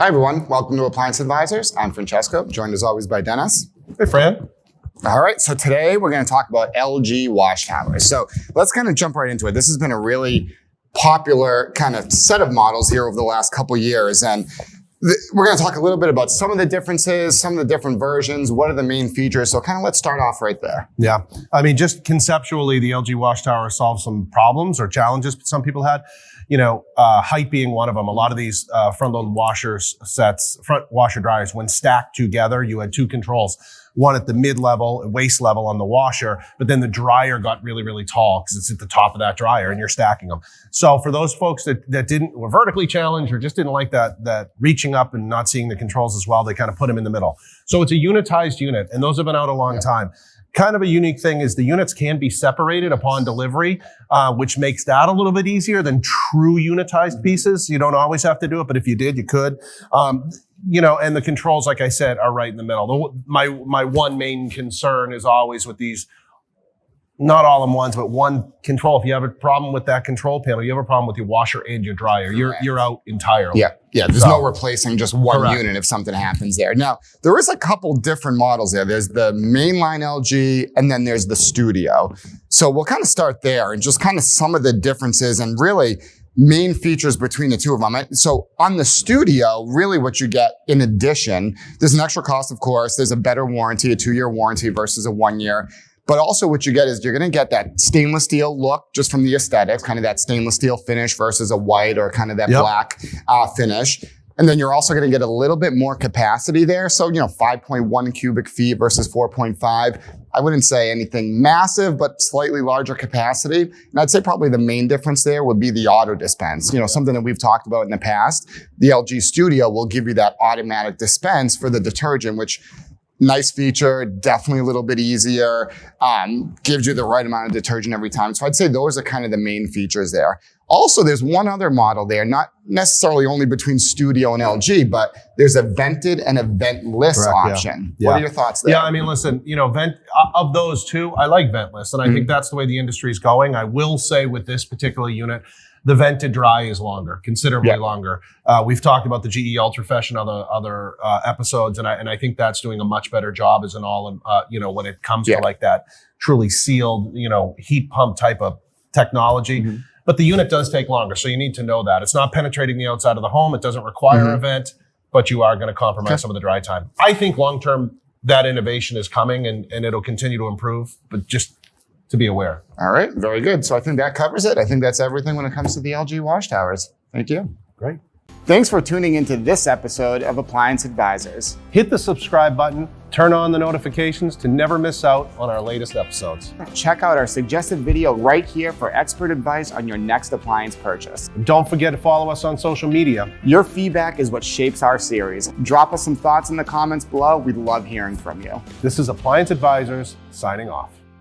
Hi everyone, welcome to Appliance Advisors. I'm Francesco, joined as always by Dennis. Hey Fran. All right, so today we're going to talk about LG WashTower. So let's kind of jump right into it. This has been a really popular kind of set of models here over the last couple of years, and we're going to talk a little bit about some of the differences, some of the different versions, what are the main features. So kind of let's start off right there. Yeah, I mean, just conceptually, the LG WashTower solved some problems or challenges some people had. You know, height being one of them. A lot of these front-load front washer dryers, when stacked together, you had two controls. One at the mid-level, waist level on the washer, but then the dryer got really, really tall because it's at the top of that dryer and you're stacking them. So for those folks that were vertically challenged or just didn't like that reaching up and not seeing the controls as well, they kind of put them in the middle. So it's a unitized unit, and those have been out a long time. Kind of a unique thing is the units can be separated upon delivery, which makes that a little bit easier than true unitized pieces. You don't always have to do it, but if you did, you could. You know, and the controls, like I said, are right in the middle. My one main concern is always with these, not all in ones, but one control. If you have a problem with that control panel, you have a problem with your washer and your dryer. You're out entirely. Yeah. There's no replacing just one unit if something happens there. Now, there is a couple different models there. There's the mainline LG, and then there's the Studio. So we'll kind of start there and just kind of some of the differences and really main features between the two of them. So on the Studio, really what you get in addition, there's an extra cost, of course. There's a better warranty, a 2-year warranty versus a 1-year. But also what you get is you're going to get that stainless steel look just from the aesthetic, kind of that stainless steel finish versus a white or kind of that black finish. And then you're also going to get a little bit more capacity there. So, you know, 5.1 cubic feet versus 4.5. I wouldn't say anything massive, but slightly larger capacity. And I'd say probably the main difference there would be the auto dispense. You know, something that we've talked about in the past. The LG Studio will give you that automatic dispense for the detergent, which nice feature, definitely a little bit easier, gives you the right amount of detergent every time. So I'd say those are kind of the main features there. Also, there's one other model there, not necessarily only between Studio and LG, but there's a vented and a ventless option. Yeah. What are your thoughts there? Yeah, I mean, listen, you know, of those two, I like ventless, and I think that's the way the industry is going. I will say with this particular unit, the vented dry is longer, considerably longer. We've talked about the GE Ultrafresh and other episodes, and I think that's doing a much better job as an you know, when it comes to like that truly sealed, you know, heat pump type of technology. But the unit does take longer, so you need to know that. It's not penetrating the outside of the home. It doesn't require a vent, but you are going to compromise some of the dry time. I think long-term, that innovation is coming, and it'll continue to improve, but just to be aware. All right, very good. So I think that covers it. I think that's everything when it comes to the LG WashTowers. Thank you. Great. Thanks for tuning into this episode of Appliance Advisors. Hit the subscribe button, turn on the notifications to never miss out on our latest episodes. Check out our suggested video right here for expert advice on your next appliance purchase. And don't forget to follow us on social media. Your feedback is what shapes our series. Drop us some thoughts in the comments below. We'd love hearing from you. This is Appliance Advisors signing off.